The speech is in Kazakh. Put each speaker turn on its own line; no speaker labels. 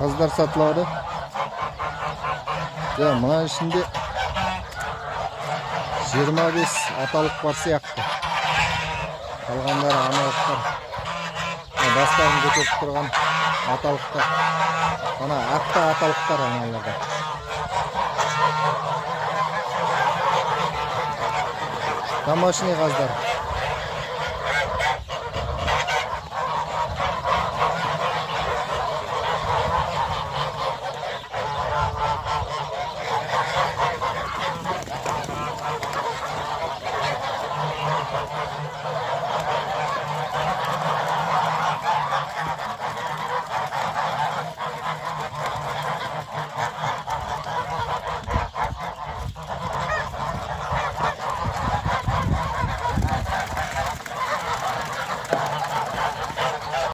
Қаздар сатылады. Мына ішінде 25 аталық бар сияқты. Қалғандары аналықтар. Бастарын көтеріп тұрған аталықтар. Ана атты аталықтар аналарда. Домашний қаздар.